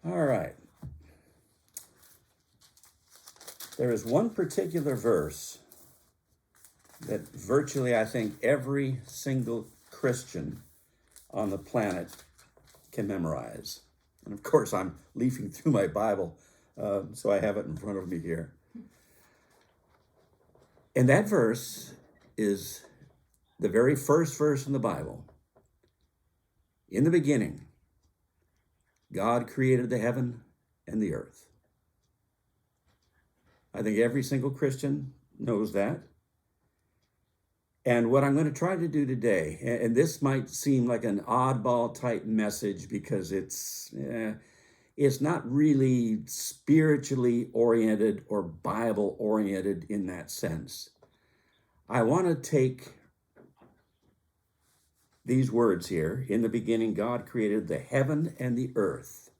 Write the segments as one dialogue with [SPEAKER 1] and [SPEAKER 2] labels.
[SPEAKER 1] All right. There is one particular verse that virtually, I think, every single Christian on the planet can memorize. And of course, I'm leafing through my Bible, so I have it in front of me here. And that verse is the very first verse in the Bible. In the beginning, God created the heaven and the earth. I think every single Christian knows that. And what I'm going to try to do today, and this might seem like an oddball type message because it's not really spiritually oriented or Bible oriented in that sense. I want to take these words here. In the beginning, God created the heaven and the earth.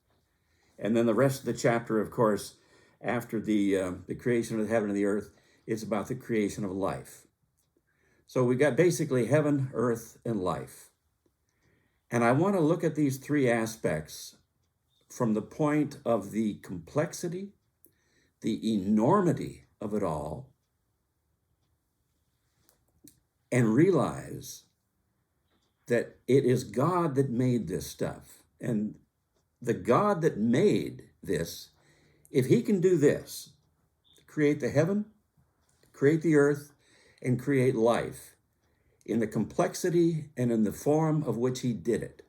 [SPEAKER 1] And then the rest of the chapter, of course, after the creation of the heaven and the earth, is about the creation of life. So we got basically heaven, earth, and life. And I want to look at these three aspects from the point of the complexity, the enormity of it all, and realize that it is God that made this stuff. And the God that made this, if he can do this, create the heaven, create the earth, and create life in the complexity and in the form of which he did it,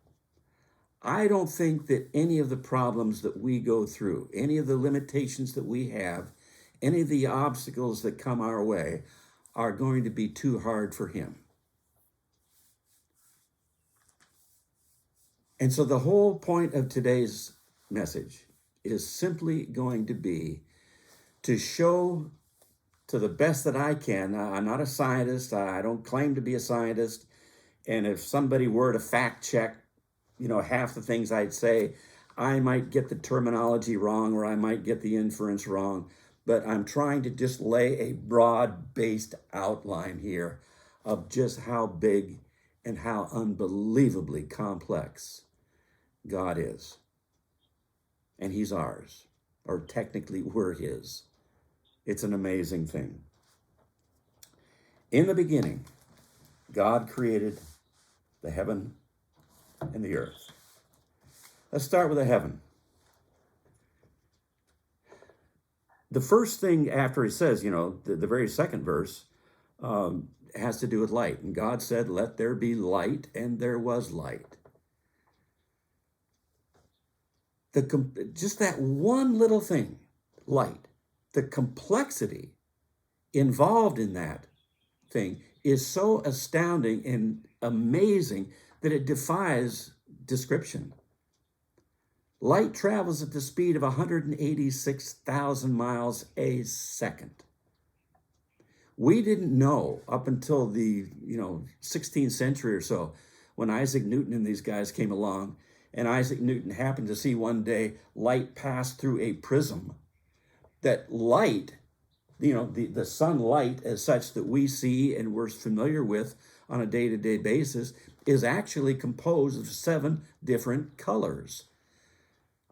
[SPEAKER 1] I don't think that any of the problems that we go through, any of the limitations that we have, any of the obstacles that come our way are going to be too hard for him. And so the whole point of today's message is simply going to be to show to the best that I can. I'm not a scientist. I don't claim to be a scientist. And if somebody were to fact check, half the things I'd say, I might get the terminology wrong or I might get the inference wrong. But I'm trying to just lay a broad-based outline here of just how big and how unbelievably complex God is. And he's ours, or technically we're his. It's an amazing thing. In the beginning, God created the heaven and the earth. Let's start with the heaven. The first thing after it says, the very second verse has to do with light. And God said, "Let there be light," and there was light. Just that one little thing, light, the complexity involved in that thing is so astounding and amazing that it defies description. Light travels at the speed of 186,000 miles a second. We didn't know up until the 16th century or so, when Isaac Newton and these guys came along, and Isaac Newton happened to see one day light pass through a prism, that light, the sunlight as such that we see and we're familiar with on a day-to-day basis, is actually composed of 7 different colors.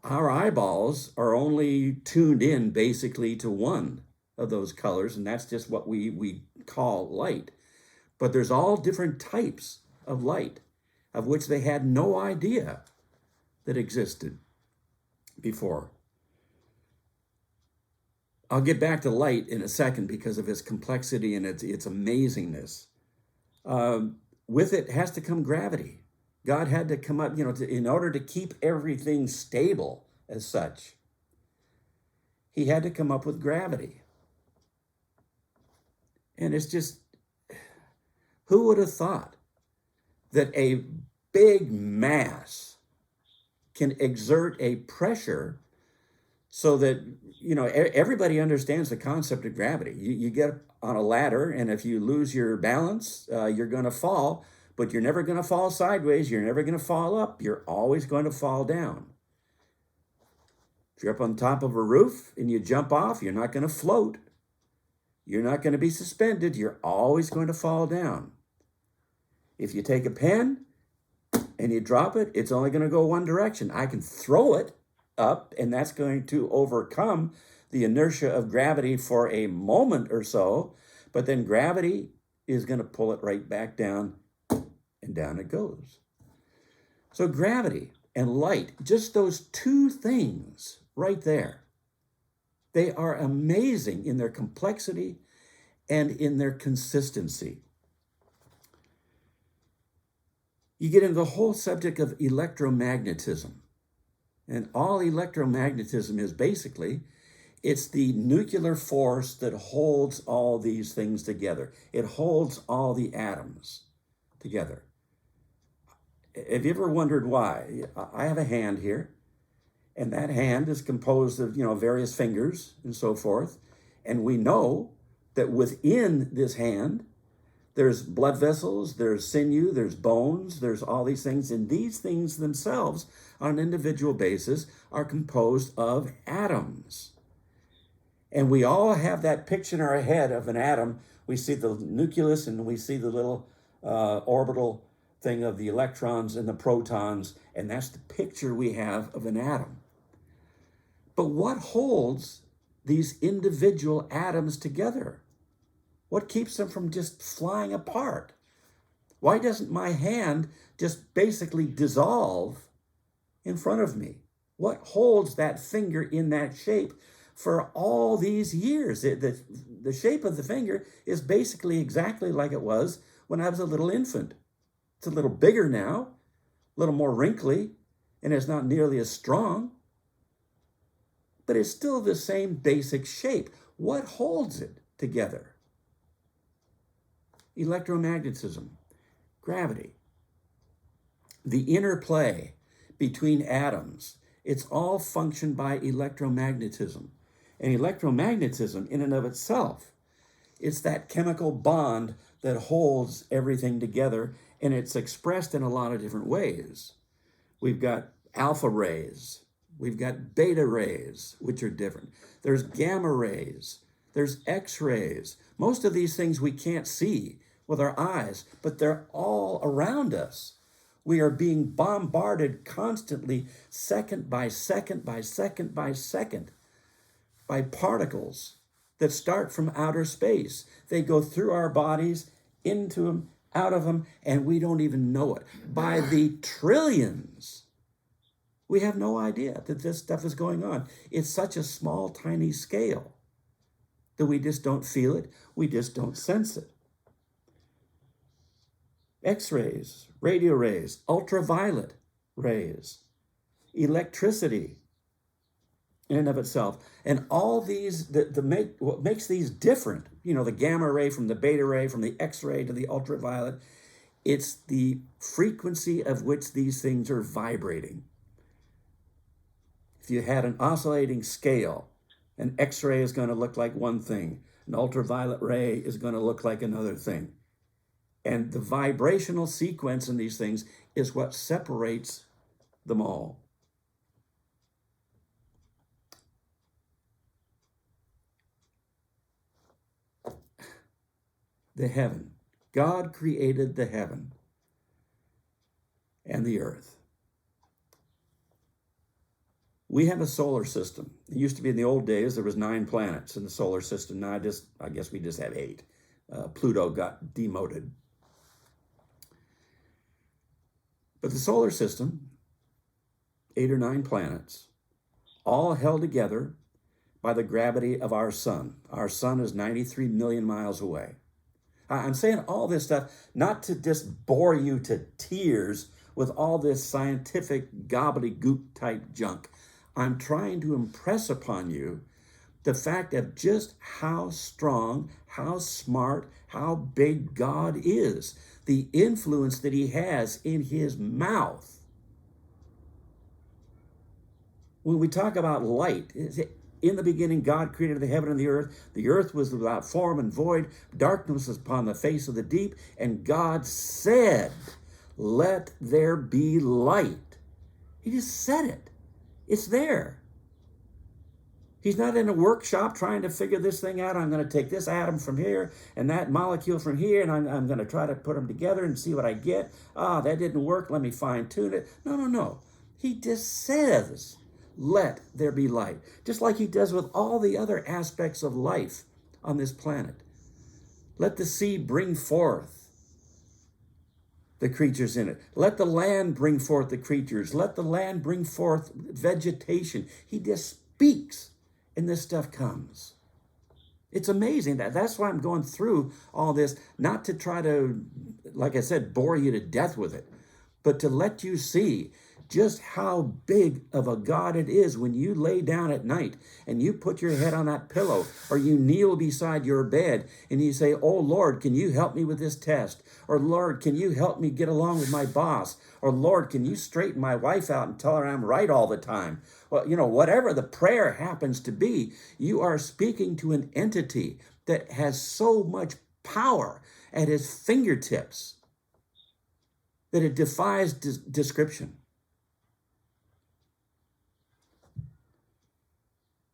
[SPEAKER 1] Our eyeballs are only tuned in basically to one of those colors, and that's just what we call light. But there's all different types of light, of which they had no idea that existed before. I'll get back to light in a second because of its complexity and its amazingness. With it has to come gravity. God had to come up, in order to keep everything stable as such. He had to come up with gravity. And it's just, who would have thought that a big mass can exert a pressure so that, everybody understands the concept of gravity. You get on a ladder, and if you lose your balance, you're going to fall, but you're never going to fall sideways. You're never going to fall up. You're always going to fall down. If you're up on top of a roof and you jump off, you're not going to float. You're not going to be suspended. You're always going to fall down. If you take a pen and you drop it, it's only going to go one direction. I can throw it up, and that's going to overcome the inertia of gravity for a moment or so, but then gravity is going to pull it right back down, and down it goes. So gravity and light, just those two things right there, they are amazing in their complexity and in their consistency. You get into the whole subject of electromagnetism. And all electromagnetism is basically, it's the nuclear force that holds all these things together. It holds all the atoms together. Have you ever wondered why? I have a hand here, and that hand is composed of, various fingers and so forth. And we know that within this hand, there's blood vessels, there's sinew, there's bones, there's all these things. And these things themselves, on an individual basis, are composed of atoms. And we all have that picture in our head of an atom. We see the nucleus and we see the little orbital thing of the electrons and the protons, and that's the picture we have of an atom. But what holds these individual atoms together? What keeps them from just flying apart? Why doesn't my hand just basically dissolve in front of me? What holds that finger in that shape for all these years? The shape of the finger is basically exactly like it was when I was a little infant. It's a little bigger now, a little more wrinkly, and it's not nearly as strong, but it's still the same basic shape. What holds it together? Electromagnetism, gravity, the interplay between atoms. It's all functioned by electromagnetism. And electromagnetism in and of itself, it's that chemical bond that holds everything together, and it's expressed in a lot of different ways. We've got alpha rays, we've got beta rays, which are different. There's gamma rays, there's X-rays. Most of these things we can't see with our eyes, but they're all around us. We are being bombarded constantly, second by second by second by second, by particles that start from outer space. They go through our bodies, into them, out of them, and we don't even know it. By the trillions, we have no idea that this stuff is going on. It's such a small, tiny scale that we just don't feel it. We just don't sense it. X-rays, radio rays, ultraviolet rays, electricity in and of itself. And all these, what makes these different, the gamma ray from the beta ray, from the X-ray to the ultraviolet, it's the frequency of which these things are vibrating. If you had an oscillating scale, an X-ray is going to look like one thing, an ultraviolet ray is going to look like another thing. And the vibrational sequence in these things is what separates them all. The heaven. God created the heaven and the earth. We have a solar system. It used to be in the old days, there was 9 planets in the solar system. Now I guess we just have 8. Pluto got demoted. But the solar system, 8 or 9 planets, all held together by the gravity of our sun. Our sun is 93 million miles away. I'm saying all this stuff not to just bore you to tears with all this scientific gobbledygook type junk. I'm trying to impress upon you the fact of just how strong, how smart, how big God is, the influence that he has in his mouth. When we talk about light, in the beginning, God created the heaven and the earth. The earth was without form and void. Darkness was upon the face of the deep. And God said, "Let there be light." He just said it. It's there. He's not in a workshop trying to figure this thing out. I'm going to take this atom from here and that molecule from here, and I'm going to try to put them together and see what I get. That didn't work. Let me fine tune it. No. He just says, let there be light. Just like he does with all the other aspects of life on this planet. Let the sea bring forth the creatures in it. Let the land bring forth the creatures. Let the land bring forth vegetation. He just speaks and this stuff comes. It's amazing. That's why I'm going through all this, not to try to, like I said, bore you to death with it, but to let you see just how big of a God it is when you lay down at night and you put your head on that pillow or you kneel beside your bed and you say, oh Lord, can you help me with this test? Or Lord, can you help me get along with my boss? Or Lord, can you straighten my wife out and tell her I'm right all the time? Well, whatever the prayer happens to be, you are speaking to an entity that has so much power at his fingertips that it defies description.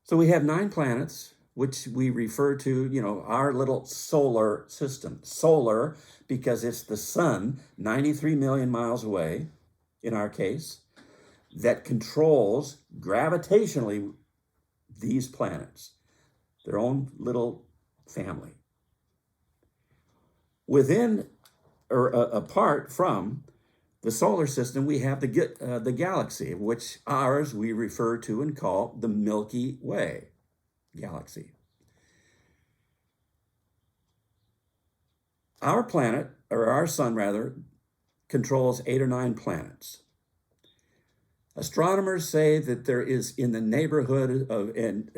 [SPEAKER 1] So we have 9 planets, which we refer to, our little solar system. Solar, because it's the sun, 93 million miles away, in our case, that controls gravitationally these planets, their own little family. Within, or apart from the solar system, we have the galaxy, which ours we refer to and call the Milky Way galaxy. Our planet, or our sun rather, controls 8 or 9 planets. Astronomers say that there is in the neighborhood of, and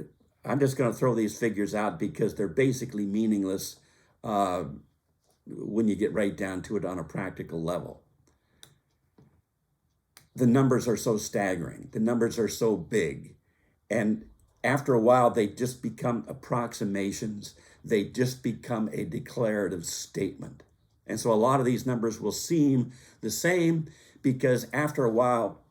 [SPEAKER 1] I'm just going to throw these figures out because they're basically meaningless when you get right down to it on a practical level. The numbers are so staggering. The numbers are so big. And after a while, they just become approximations. They just become a declarative statement. And so a lot of these numbers will seem the same because after a while,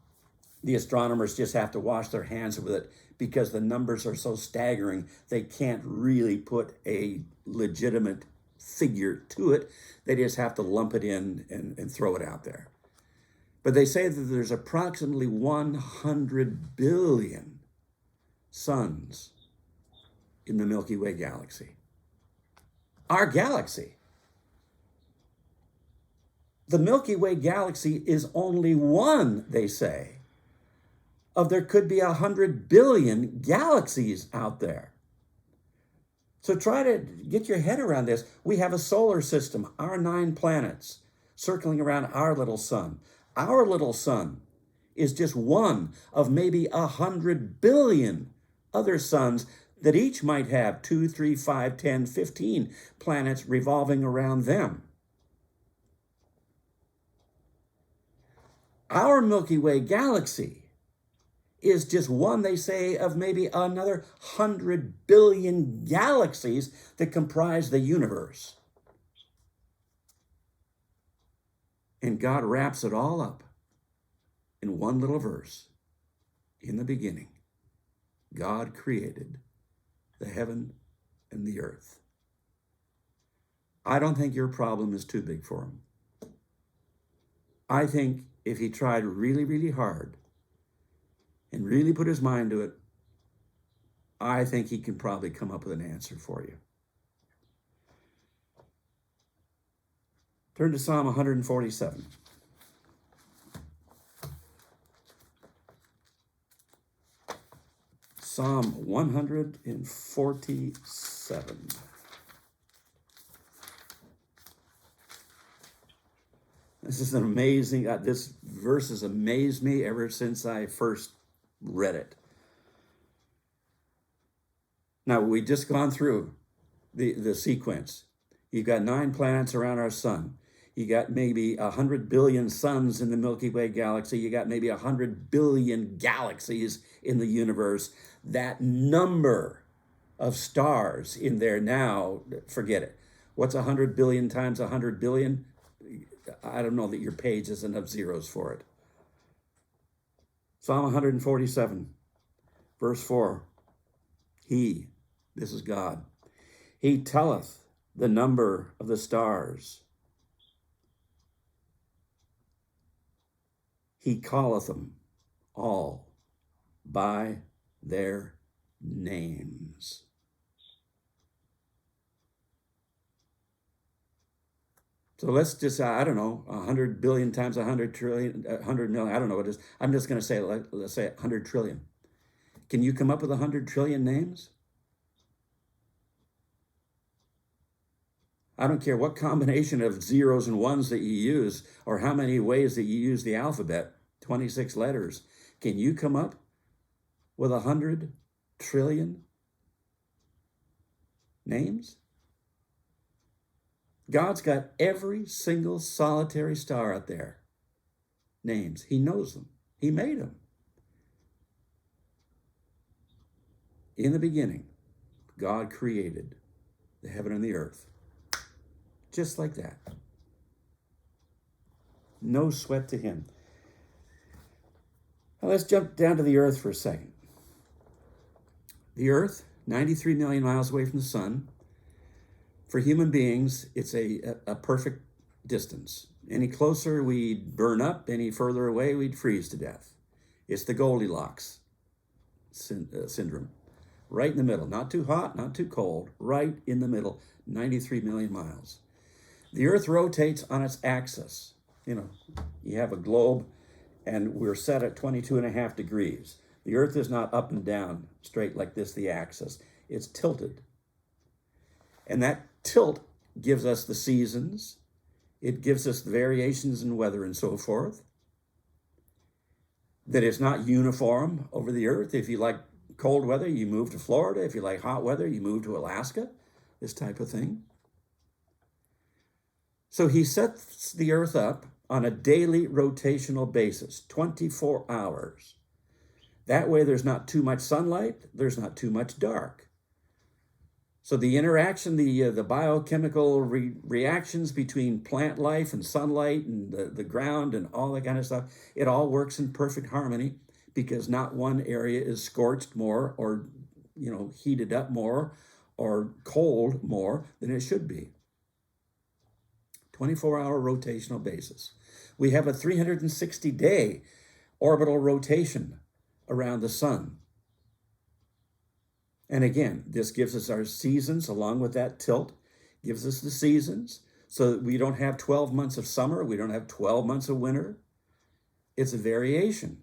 [SPEAKER 1] the astronomers just have to wash their hands with it because the numbers are so staggering, they can't really put a legitimate figure to it. They just have to lump it in and throw it out there. But they say that there's approximately 100 billion suns in the Milky Way galaxy. Our galaxy. The Milky Way galaxy is only one, they say, of there could be 100 billion galaxies out there. So try to get your head around this. We have a solar system, our 9 planets, circling around our little sun. Our little sun is just one of maybe 100 billion other suns that each might have 2, 3, 5, 10, 15 planets revolving around them. Our Milky Way galaxy is just one, they say, of maybe another 100 billion galaxies that comprise the universe. And God wraps it all up in one little verse. In the beginning, God created the heaven and the earth. I don't think your problem is too big for him. I think if he tried really, really hard and really put his mind to it, I think he can probably come up with an answer for you. Turn to Psalm 147. Psalm 147. This is an amazing, this verse has amazed me ever since I first read it. Now, we've just gone through the sequence. You've got 9 planets around our sun. You got maybe 100 billion suns in the Milky Way galaxy. You got maybe 100 billion galaxies in the universe. That number of stars in there now, forget it. What's 100 billion times 100 billion? I don't know that your page has enough zeros for it. Psalm 147, verse 4. He, this is God, he telleth the number of the stars. He calleth them all by their names. So let's just, I don't know, 100 billion times 100 trillion, 100 million, I don't know what it is. I'm just going to say, let's say 100 trillion. Can you come up with 100 trillion names? I don't care what combination of zeros and ones that you use or how many ways that you use the alphabet, 26 letters. Can you come up with 100 trillion names? God's got every single solitary star out there. Names. He knows them. He made them. In the beginning, God created the heaven and the earth. Just like that. No sweat to him. Now let's jump down to the earth for a second. The earth, 93 million miles away from the sun. For human beings, it's a perfect distance. Any closer, we'd burn up. Any further away, we'd freeze to death. It's the Goldilocks syndrome. Right in the middle. Not too hot, not too cold. Right in the middle. 93 million miles. The earth rotates on its axis. You know, you have a globe and we're set at 22.5 degrees. The earth is not up and down straight like this, the axis. It's tilted. And that tilt gives us the seasons. It gives us the variations in weather and so forth. That it's not uniform over the earth. If you like cold weather, you move to Florida. If you like hot weather, you move to Alaska. This type of thing. So he sets the earth up on a daily rotational basis, 24 hours. That way there's not too much sunlight, there's not too much dark. So the interaction, the biochemical reactions between plant life and sunlight and the ground and all that kind of stuff, it all works in perfect harmony because not one area is scorched more or, heated up more or cold more than it should be. 24-hour rotational basis. We have a 360-day orbital rotation around the sun. And again, this gives us our seasons along with that tilt, gives us the seasons so that we don't have 12 months of summer, we don't have 12 months of winter. It's a variation.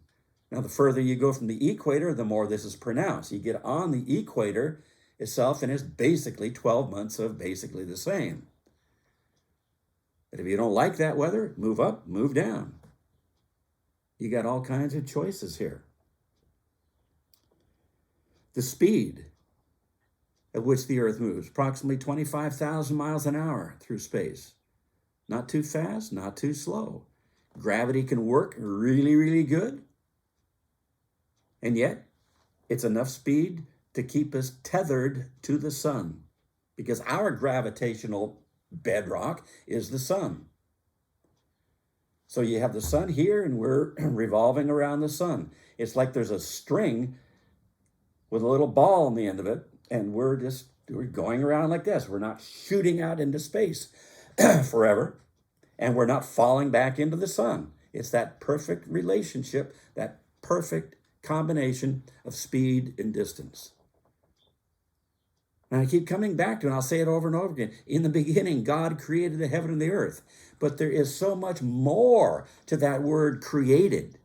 [SPEAKER 1] Now, the further you go from the equator, the more this is pronounced. You get on the equator itself and it's basically 12 months of basically the same. But if you don't like that weather, move up, move down. You got all kinds of choices here. The speed at which the earth moves, approximately 25,000 miles an hour through space. Not too fast, not too slow. Gravity can work really, really good. And yet, it's enough speed to keep us tethered to the sun because our gravitational bedrock is the sun. So you have the sun here and we're revolving around the sun. It's like there's a string with a little ball on the end of it and we're going around like this. We're not shooting out into space forever and we're not falling back into the sun. It's that perfect relationship, that perfect combination of speed and distance. And I keep coming back to it, and I'll say it over and over again. In the beginning, God created the heaven and the earth. But there is so much more to that word created.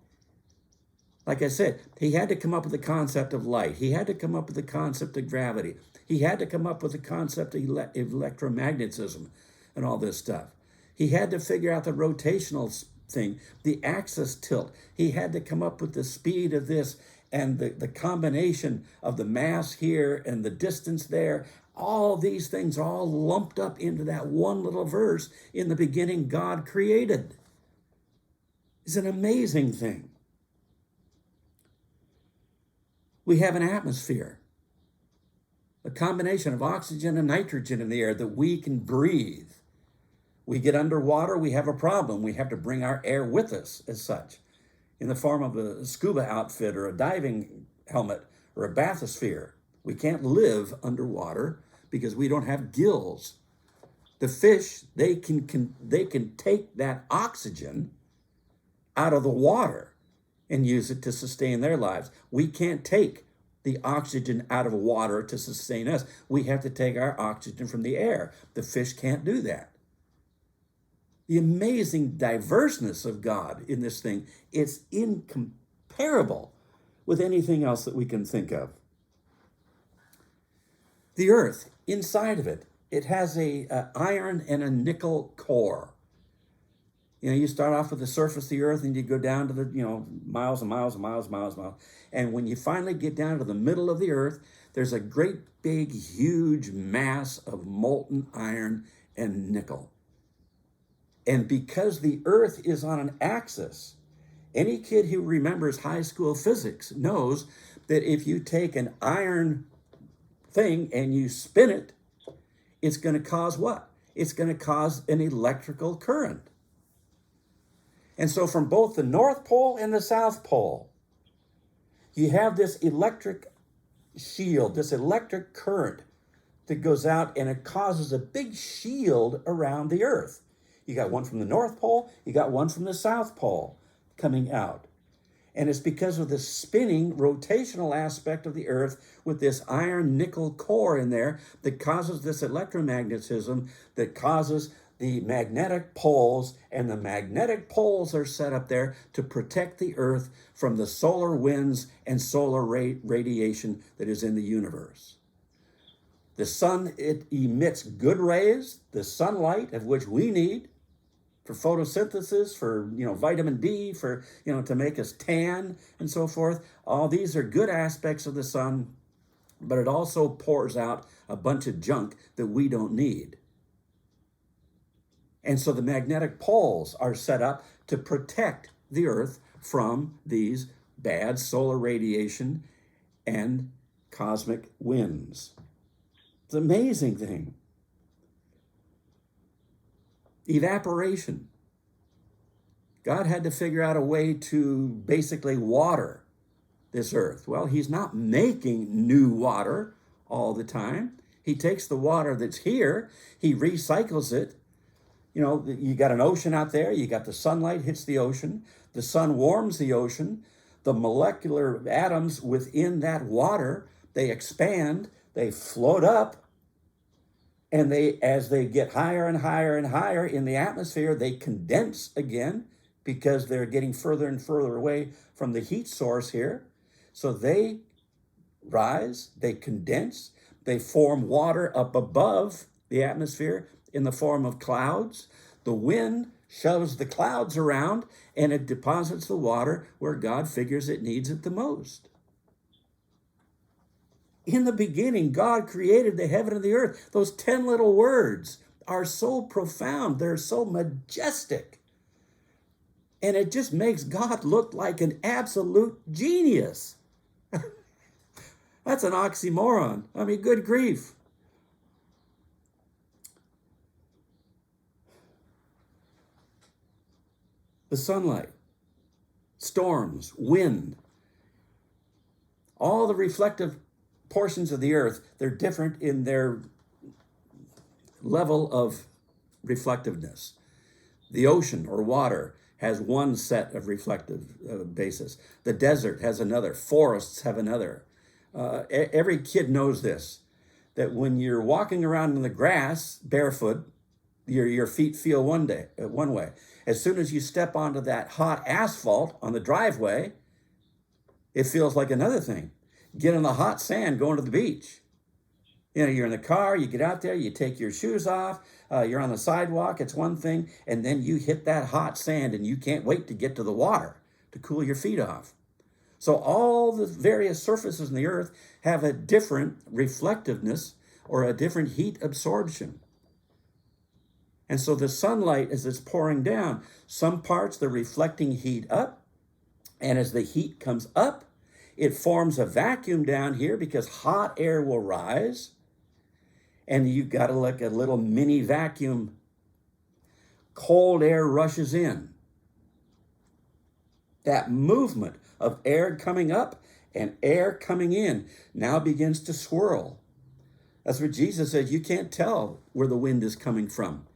[SPEAKER 1] Like I said, he had to come up with the concept of light. He had to come up with the concept of gravity. He had to come up with the concept of electromagnetism and all this stuff. He had to figure out the rotational thing, the axis tilt. He had to come up with the speed of this and the combination of the mass here and the distance there. All these things are all lumped up into that one little verse. In the beginning, God created. It's an amazing thing. We have an atmosphere, a combination of oxygen and nitrogen in the air that we can breathe. We get underwater, we have a problem. We have to bring our air with us as such, in the form of a scuba outfit or a diving helmet or a bathysphere. We can't live underwater because we don't have gills. The fish, they can take that oxygen out of the water and use it to sustain their lives. We can't take the oxygen out of water to sustain us. We have to take our oxygen from the air. The fish can't do that. The amazing diverseness of God in this thing, it's incomparable with anything else that we can think of. The earth, inside of it, it has a iron and a nickel core. You start off with the surface of the earth and you go down to the, miles and miles and miles and miles and miles. And when you finally get down to the middle of the earth, there's a great big, huge mass of molten iron and nickel. And because the earth is on an axis, any kid who remembers high school physics knows that if you take an iron thing and you spin it, it's going to cause what? It's going to cause an electrical current. And so from both the North Pole and the South Pole, you have this electric shield, this electric current that goes out, and it causes a big shield around the earth. You got one from the North Pole, you got one from the South Pole coming out. And it's because of the spinning rotational aspect of the earth with this iron nickel core in there that causes this electromagnetism that causes the magnetic poles, and the magnetic poles are set up there to protect the earth from the solar winds and solar radiation that is in the universe. The sun, it emits good rays, the sunlight of which we need for photosynthesis, for vitamin D, for to make us tan and so forth. All these are good aspects of the sun, but it also pours out a bunch of junk that we don't need. And so the magnetic poles are set up to protect the earth from these bad solar radiation and cosmic winds. It's an amazing thing. Evaporation. God had to figure out a way to basically water this earth. Well, he's not making new water all the time. He takes the water that's here, he recycles it. You got an ocean out there, you got the sunlight hits the ocean, the sun warms the ocean, the molecular atoms within that water, they expand, they float up, and as they get higher and higher and higher in the atmosphere, they condense again because they're getting further and further away from the heat source here. So they rise, they condense, they form water up above the atmosphere in the form of clouds. The wind shoves the clouds around and it deposits the water where God figures it needs it the most. In the beginning, God created the heaven and the earth. Those 10 little words are so profound. They're so majestic. And it just makes God look like an absolute genius. That's an oxymoron. I mean, good grief. The sunlight, storms, wind, all the reflective portions of the earth, they're different in their level of reflectiveness. The ocean or water has one set of reflective basis. The desert has another. Forests have another. Every kid knows this, that when you're walking around in the grass barefoot, your feet feel one way. As soon as you step onto that hot asphalt on the driveway, it feels like another thing. Get in the hot sand going to the beach. You're in the car, you get out there, you take your shoes off, you're on the sidewalk, it's one thing, and then you hit that hot sand and you can't wait to get to the water to cool your feet off. So all the various surfaces in the earth have a different reflectiveness or a different heat absorption. And so the sunlight, as it's pouring down, some parts they're reflecting heat up, and as the heat comes up, it forms a vacuum down here because hot air will rise, and you've got like a little mini vacuum. Cold air rushes in. That movement of air coming up and air coming in now begins to swirl. That's what Jesus said. You can't tell where the wind is coming from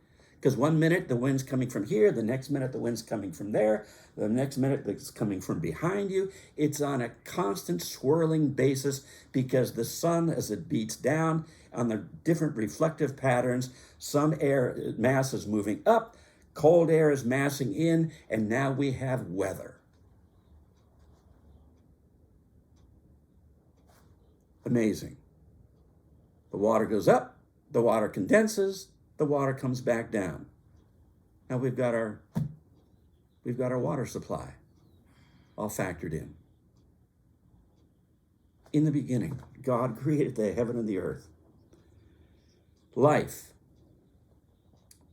[SPEAKER 1] Because 1 minute the wind's coming from here, the next minute the wind's coming from there, the next minute it's coming from behind you. It's on a constant swirling basis because the sun, as it beats down on the different reflective patterns, some air mass is moving up, cold air is massing in, and now we have weather. Amazing. The water goes up, the water condenses, the water comes back down. Now we've got our water supply all factored in. In the beginning, God created the heaven and the earth. Life.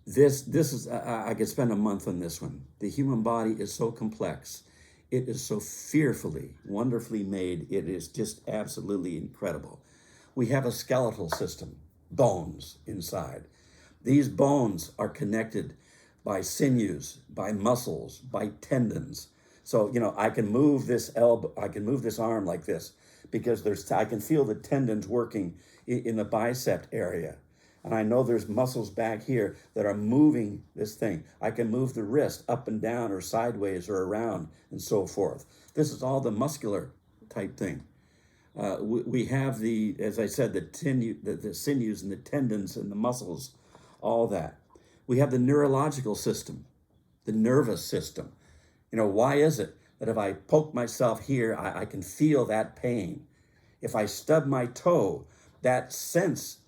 [SPEAKER 1] This is, I could spend a month on this one. The human body is so complex. It is so fearfully, wonderfully made. It is just absolutely incredible. We have a skeletal system, bones inside. These bones are connected by sinews, by muscles, by tendons. So, I can move this elbow, I can move this arm like this because I can feel the tendons working in the bicep area. And I know there's muscles back here that are moving this thing. I can move the wrist up and down or sideways or around and so forth. This is all the muscular type thing. We have as I said, the sinews and the tendons and the muscles, all that. We have the neurological system, the nervous system. Why is it that if I poke myself here, I can feel that pain? If I stub my toe, that sense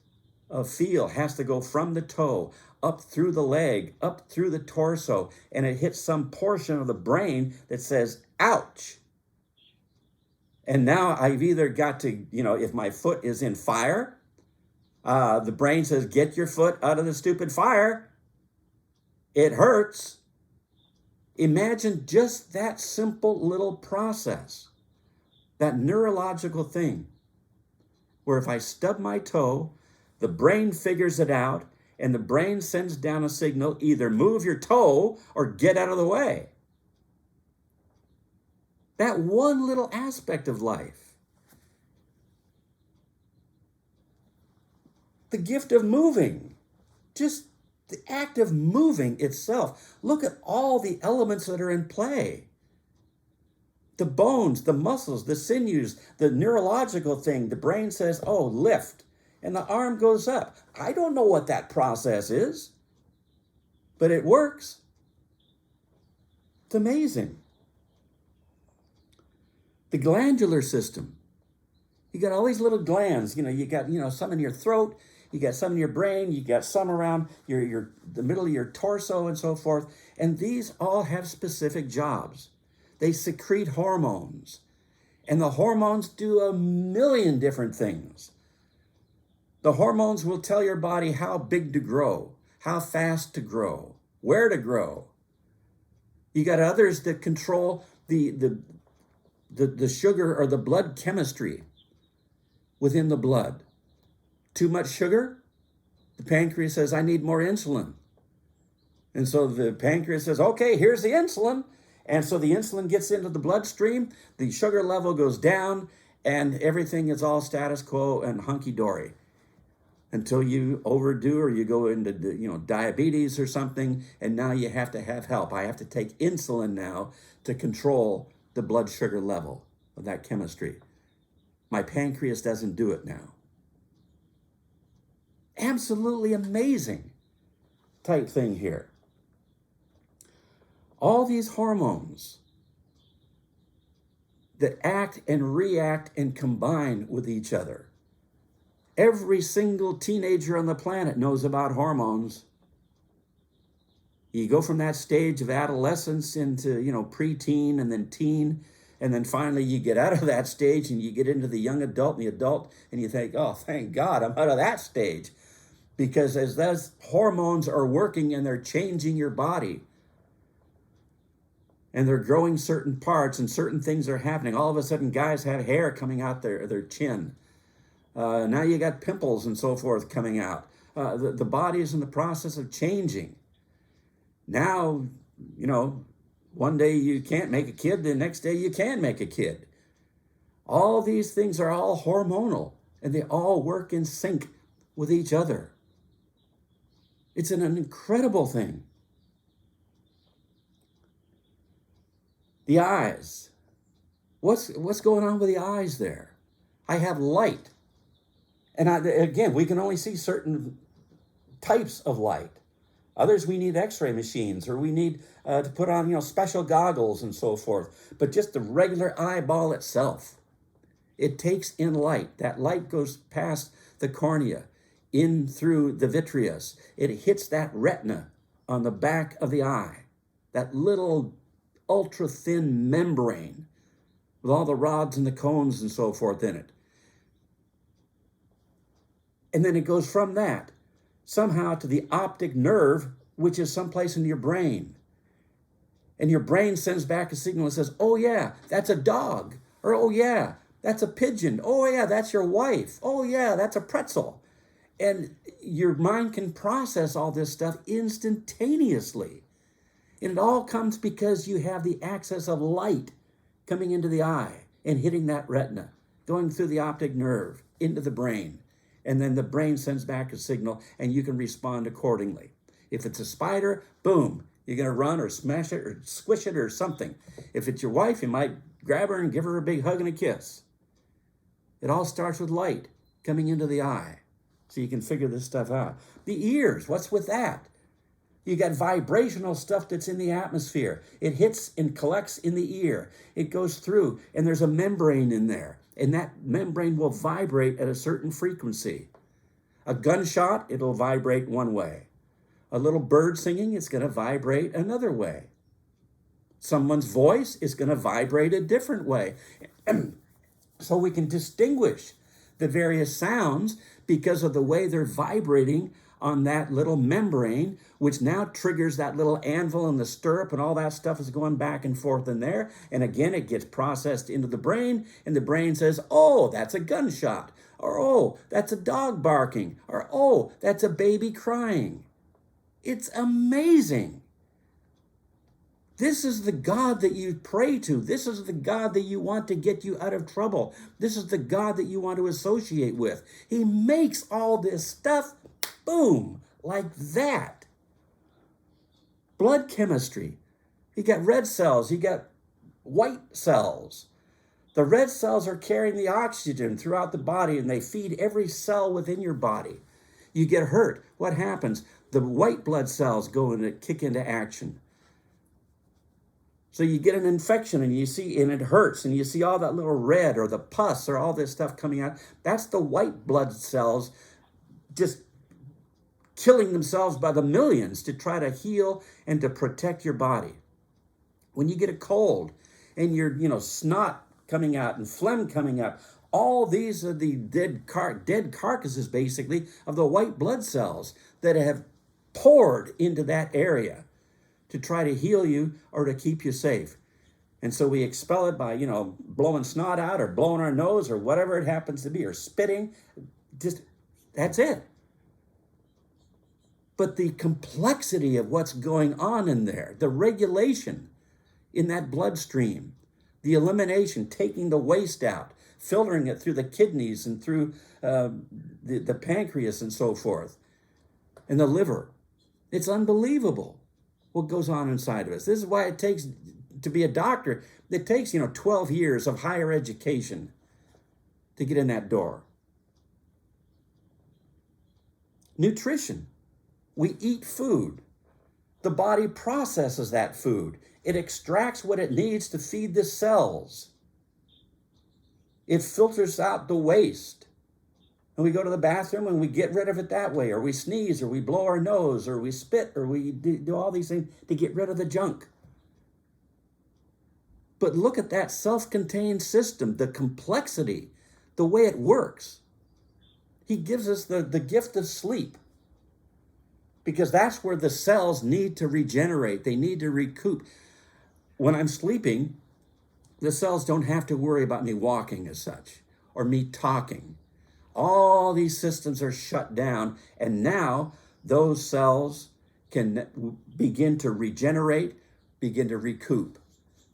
[SPEAKER 1] of feel has to go from the toe, up through the leg, up through the torso, and it hits some portion of the brain that says, ouch. And now I've either got to, if my foot is in fire, the brain says, get your foot out of the stupid fire. It hurts. Imagine just that simple little process, that neurological thing, where if I stub my toe, the brain figures it out, and the brain sends down a signal, either move your toe or get out of the way. That one little aspect of life. The gift of moving. Just the act of moving itself. Look at all the elements that are in play. The bones, the muscles, the sinews, the neurological thing. The brain says, oh, lift. And the arm goes up. I don't know what that process is, but it works. It's amazing. The glandular system. You got all these little glands. You got, some in your throat, you got some in your brain, you got some around the middle of your torso and so forth. And these all have specific jobs. They secrete hormones. And the hormones do a million different things. The hormones will tell your body how big to grow, how fast to grow, where to grow. You got others that control the sugar or the blood chemistry within the blood. Too much sugar? The pancreas says, I need more insulin. And so the pancreas says, okay, here's the insulin. And so the insulin gets into the bloodstream, the sugar level goes down, and everything is all status quo and hunky-dory. Until you overdo or you go into diabetes or something, and now you have to have help. I have to take insulin now to control the blood sugar level of that chemistry. My pancreas doesn't do it now. Absolutely amazing type thing here. All these hormones that act and react and combine with each other. Every single teenager on the planet knows about hormones. You go from that stage of adolescence into, preteen and then teen, and then finally you get out of that stage and you get into the young adult and the adult, and you think, oh, thank God I'm out of that stage. Because as those hormones are working and they're changing your body, and they're growing certain parts and certain things are happening, all of a sudden guys have hair coming out their chin. Now you got pimples and so forth coming out. The body is in the process of changing. Now, one day you can't make a kid, the next day you can make a kid. All these things are all hormonal, and they all work in sync with each other. It's an incredible thing. The eyes. What's going on with the eyes there? I have light. And again, we can only see certain types of light. Others we need x-ray machines, or we need to put on special goggles and so forth. But just the regular eyeball itself, it takes in light. That light goes past the cornea, in through the vitreous. It hits that retina on the back of the eye, that little ultra thin membrane with all the rods and the cones and so forth in it. And then it goes from that somehow to the optic nerve, which is someplace in your brain. And your brain sends back a signal that says, oh yeah, that's a dog. Or oh yeah, that's a pigeon. Oh yeah, that's your wife. Oh yeah, that's a pretzel. And your mind can process all this stuff instantaneously. And it all comes because you have the access of light coming into the eye and hitting that retina, going through the optic nerve into the brain. And then the brain sends back a signal and you can respond accordingly. If it's a spider, boom, you're going to run or smash it or squish it or something. If it's your wife, you might grab her and give her a big hug and a kiss. It all starts with light coming into the eye. So you can figure this stuff out. The ears, what's with that? You got vibrational stuff that's in the atmosphere. It hits and collects in the ear. It goes through, and there's a membrane in there. And that membrane will vibrate at a certain frequency. A gunshot, it'll vibrate one way. A little bird singing, it's going to vibrate another way. Someone's voice is going to vibrate a different way. So we can distinguish the various sounds because of the way they're vibrating on that little membrane, which now triggers that little anvil and the stirrup, and all that stuff is going back and forth in there. And again, it gets processed into the brain, and the brain says, oh, that's a gunshot, or oh, that's a dog barking, or oh, that's a baby crying. It's amazing. This is the God that you pray to. This is the God that you want to get you out of trouble. This is the God that you want to associate with. He makes all this stuff, boom, like that. Blood chemistry. You got red cells, you got white cells. The red cells are carrying the oxygen throughout the body, and they feed every cell within your body. You get hurt. What happens? The white blood cells go and kick into action. So you get an infection and it hurts, and you see all that little red or the pus or all this stuff coming out. That's the white blood cells just killing themselves by the millions to try to heal and to protect your body. When you get a cold and your snot coming out and phlegm coming out, all these are the dead carcasses basically of the white blood cells that have poured into that area to try to heal you or to keep you safe. And so we expel it by, blowing snot out or blowing our nose or whatever it happens to be, or spitting. Just, that's it. But the complexity of what's going on in there, the regulation in that bloodstream, the elimination, taking the waste out, filtering it through the kidneys and through the pancreas and so forth, and the liver. It's unbelievable what goes on inside of us. This is why it takes to be a doctor. It takes 12 years of higher education to get in that door. Nutrition. We eat food. The body processes that food. It extracts what it needs to feed the cells. It filters out the waste. And we go to the bathroom and we get rid of it that way, or we sneeze, or we blow our nose, or we spit, or we do all these things to get rid of the junk. But look at that self-contained system, the complexity, the way it works. He gives us the gift of sleep, because that's where the cells need to regenerate. They need to recoup. When I'm sleeping, the cells don't have to worry about me walking as such, or me talking. All these systems are shut down, and now those cells can begin to regenerate, begin to recoup.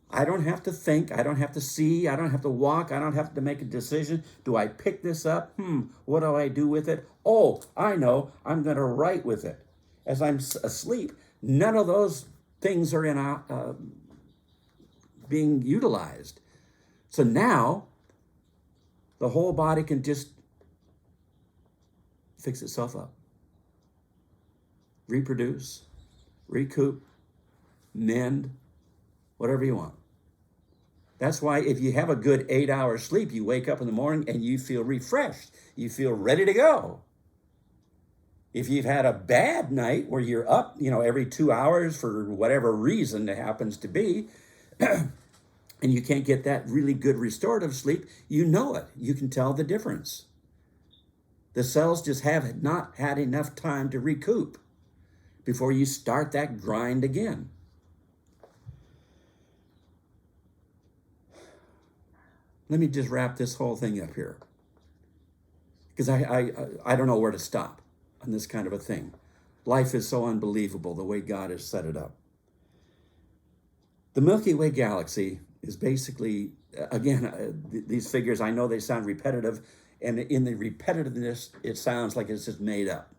[SPEAKER 1] I don't have to think, I don't have to see, I don't have to walk, I don't have to make a decision. Do I pick this up? What do I do with it? Oh, I know, I'm going to write with it. as I'm asleep, none of those things are being utilized. So now the whole body can just fix itself up, reproduce, recoup, mend, whatever you want. That's why if you have a good 8 hours sleep, you wake up in the morning and you feel refreshed. You feel ready to go. If you've had a bad night where you're up, every 2 hours for whatever reason it happens to be, and you can't get that really good restorative sleep, you know it. You can tell the difference. The cells just have not had enough time to recoup before you start that grind again. Let me just wrap this whole thing up here, because I don't know where to stop on this kind of a thing. Life is so unbelievable the way God has set it up. The Milky Way galaxy is basically, again, these figures, I know they sound repetitive, and in the repetitiveness, it sounds like it's just made up.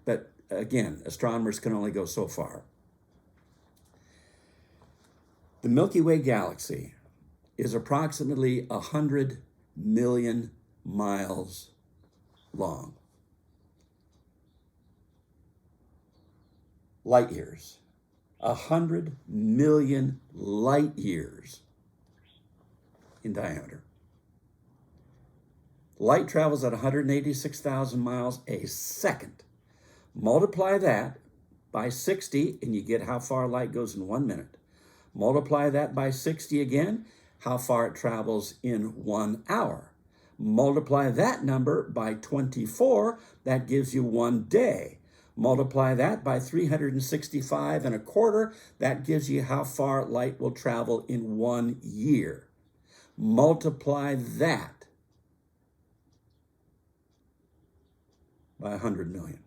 [SPEAKER 1] But again, astronomers can only go so far. The Milky Way galaxy is approximately 100 million miles long. Light years. 100 million light years in diameter. Light travels at 186,000 miles a second. Multiply that by 60 and you get how far light goes in 1 minute. Multiply that by 60 again, how far it travels in 1 hour. Multiply that number by 24, that gives you 1 day. Multiply that by 365 and a quarter, that gives you how far light will travel in 1 year. Multiply that by 100 million.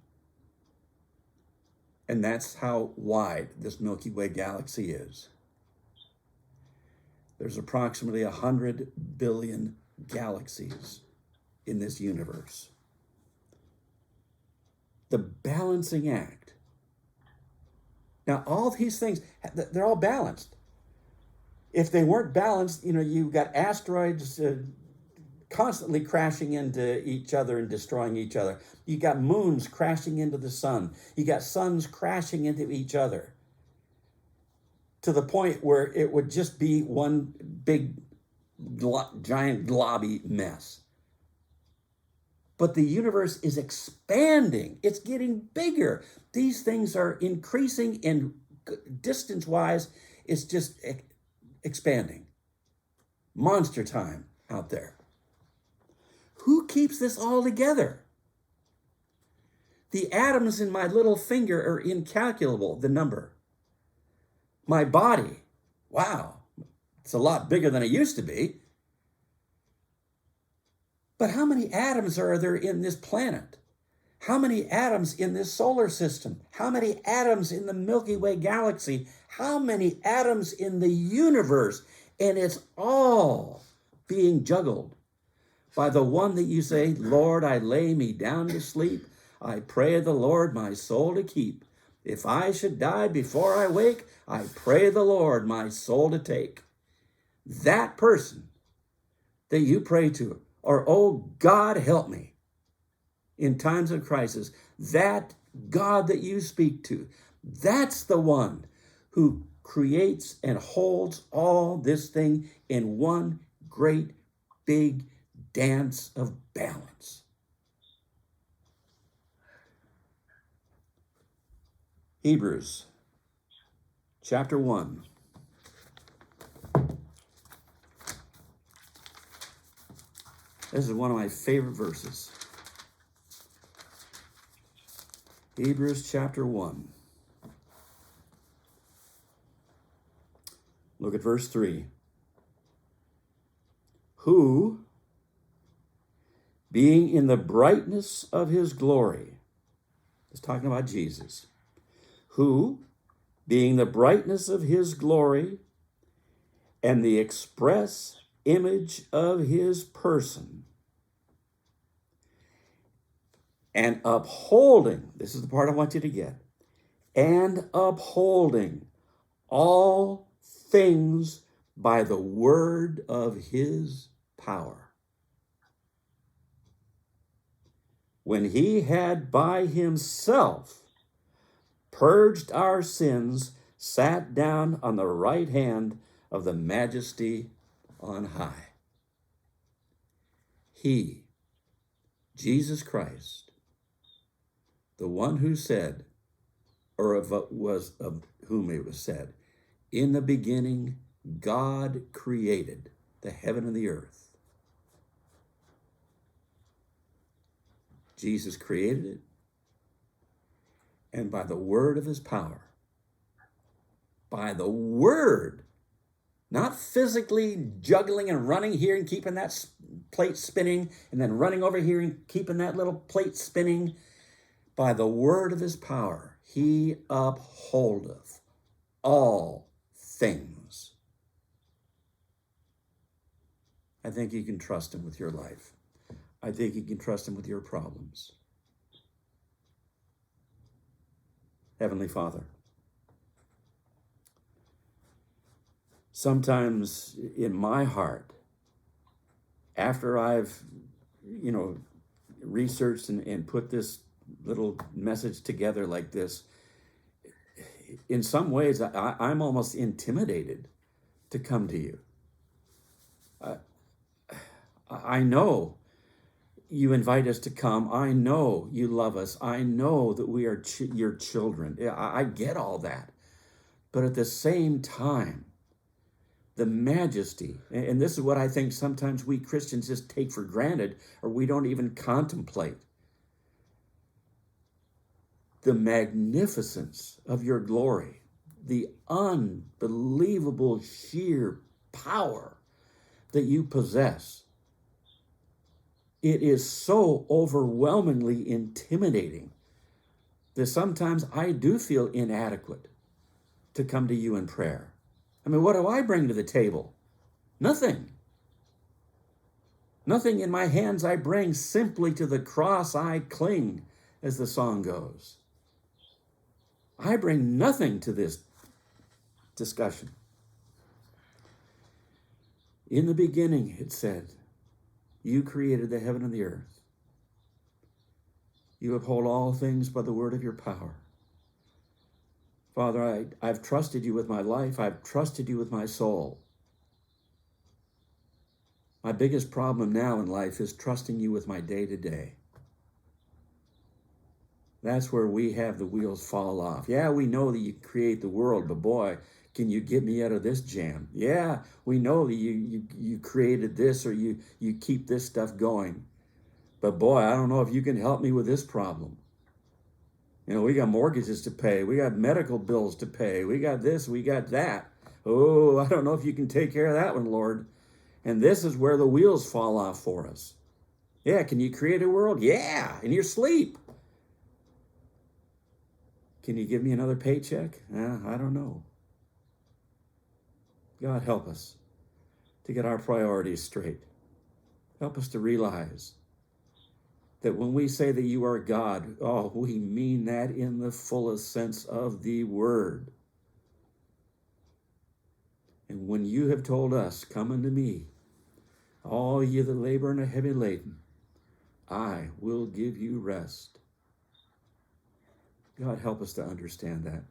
[SPEAKER 1] And that's how wide this Milky Way galaxy is. There's approximately 100 billion galaxies in this universe. The balancing act. Now, all these things, they're all balanced. If they weren't balanced, you've got asteroids constantly crashing into each other and destroying each other. You got moons crashing into the sun. You got suns crashing into each other, to the point where it would just be one big, giant, globby mess. But the universe is expanding. It's getting bigger. These things are increasing in distance-wise. It's just expanding. Monster time out there. Who keeps this all together? The atoms in my little finger are incalculable, the number. My body, wow, it's a lot bigger than it used to be. But how many atoms are there in this planet? How many atoms in this solar system? How many atoms in the Milky Way galaxy? How many atoms in the universe? And it's all being juggled by the one that you say, Lord, I lay me down to sleep. I pray the Lord my soul to keep. If I should die before I wake, I pray the Lord my soul to take. That person that you pray to, or, oh, God, help me in times of crisis, that God that you speak to, that's the one who creates and holds all this thing in one great big dance of balance. Hebrews chapter 1. This is one of my favorite verses. Hebrews chapter 1. Look at verse 3. Who, being in the brightness of his glory, it's talking about Jesus, who, being the brightness of his glory and the express image of his person, and upholding, this is the part I want you to get, and upholding all things by the word of his power. When he had by himself purged our sins, sat down on the right hand of the majesty on high. He, Jesus Christ, the one who said, or was of whom it was said, in the beginning, God created the heaven and the earth. Jesus created it, and by the word of his power, by the word, not physically juggling and running here and keeping that plate spinning and then running over here and keeping that little plate spinning, by the word of his power, he upholdeth all things. I think you can trust him with your life. I think you can trust him with your problems. Heavenly Father, sometimes in my heart, after I've, researched and put this little message together like this, in some ways, I'm almost intimidated to come to you. I know you invite us to come. I know you love us. I know that we are your children. I get all that. But at the same time, the majesty, and this is what I think sometimes we Christians just take for granted, or we don't even contemplate. The magnificence of your glory, the unbelievable sheer power that you possess. It is so overwhelmingly intimidating that sometimes I do feel inadequate to come to you in prayer. I mean, what do I bring to the table? Nothing. Nothing in my hands I bring, simply to the cross I cling, as the song goes. I bring nothing to this discussion. In the beginning, it said, you created the heaven and the earth. You uphold all things by the word of your power. Father, I've trusted you with my life. I've trusted you with my soul. My biggest problem now in life is trusting you with my day-to-day. That's where we have the wheels fall off. Yeah, we know that you create the world, but boy, can you get me out of this jam? Yeah, we know that you created this, or you keep this stuff going. But boy, I don't know if you can help me with this problem. We got mortgages to pay. We got medical bills to pay. We got this, we got that. Oh, I don't know if you can take care of that one, Lord. And this is where the wheels fall off for us. Yeah, can you create a world? Yeah, in your sleep. Can you give me another paycheck? I don't know. God, help us to get our priorities straight. Help us to realize that when we say that you are God, we mean that in the fullest sense of the word. And when you have told us, come unto me, all ye that labor and are heavy laden, I will give you rest. God, help us to understand that.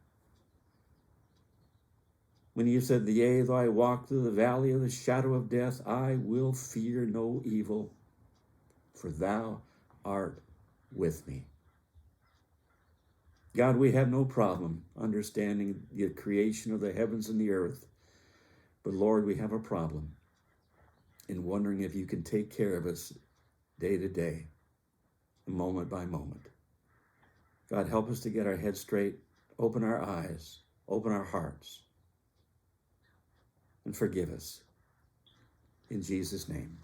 [SPEAKER 1] When you said, yea, though I walk through the valley of the shadow of death, I will fear no evil, for thou art with me. God, we have no problem understanding the creation of the heavens and the earth. But Lord, we have a problem in wondering if you can take care of us day to day, moment by moment. God, help us to get our heads straight, open our eyes, open our hearts, and forgive us. In Jesus' name.